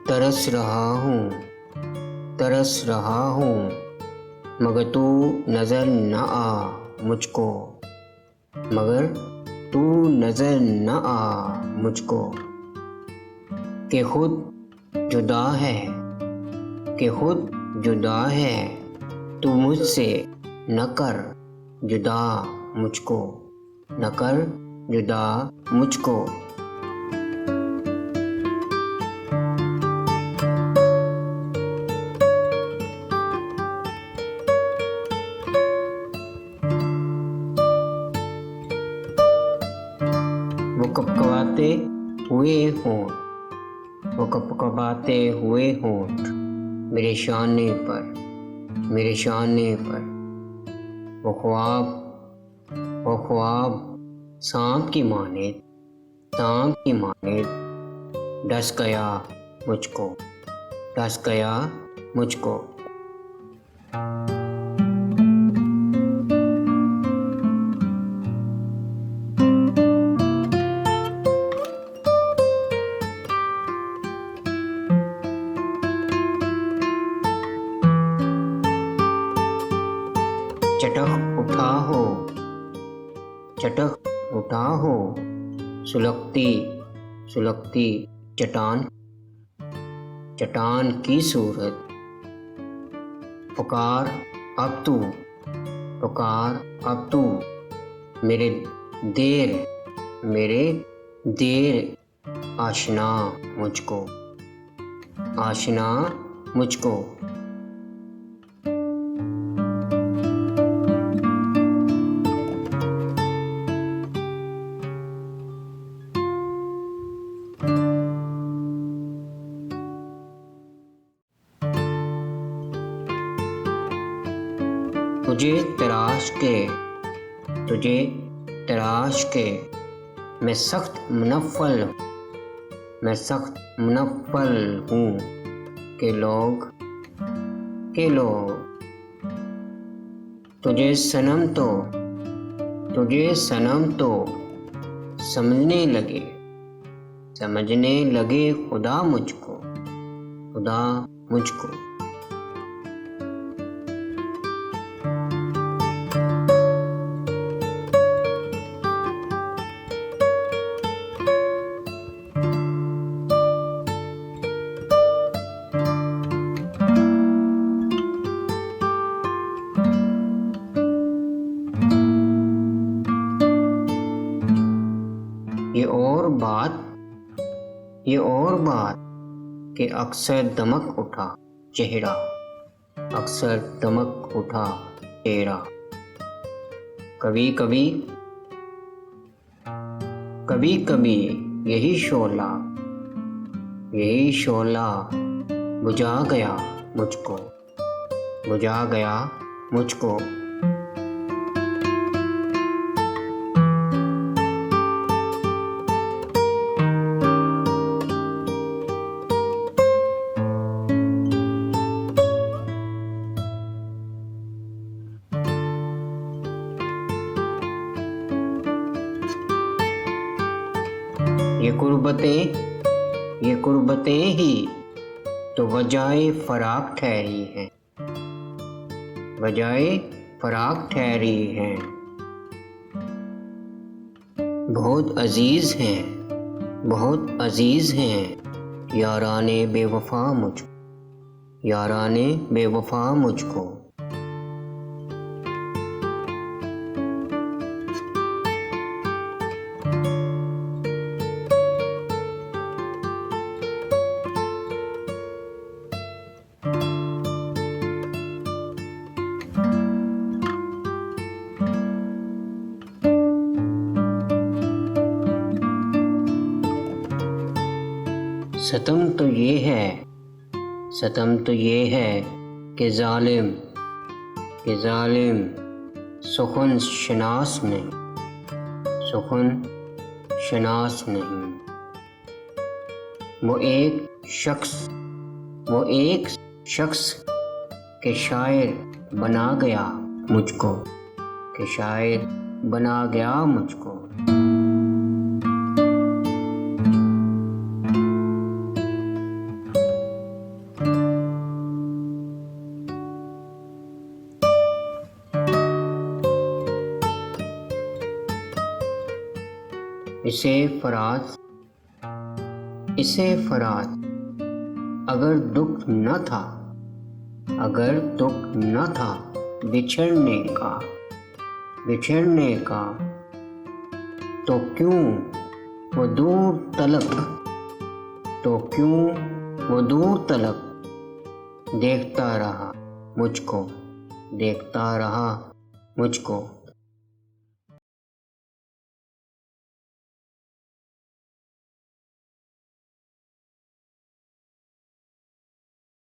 तरस रहा हूँ मगर तू नज़र न आ मुझको, मगर तू नज़र न आ मुझको। कि खुद जुदा है तू मुझसे, न कर जुदा मुझको, न कर जुदा मुझको। वो कपकपाते हुए होंठ मेरे शाने पर। वो ख्वाब सांप की मानेत डस गया मुझको। चटक उठा हो सुलगती चट्टान की सूरत। पुकार अब तू मेरे देर आशना मुझको। तुझे तराश के मैं सख्त मुनफ़्फ़ल हूँ के लोग तुझे सनम तो समझने लगे खुदा मुझको। ये और बात कि अक्सर दमक उठा चेहरा। कभी यही शोला बुझा गया मुझको। ये कुर्बतें ही तो वजह फराक ठहरी हैं। बहुत अजीज हैं याराने बेवफा मुझको। सतम तो ये है कि जालिम सुखन शनास नहीं। वो एक शख्स के शायर बना गया मुझको। इसे फराज अगर दुख न था, बिछड़ने का तो क्यों वो दूर तलक देखता रहा मुझको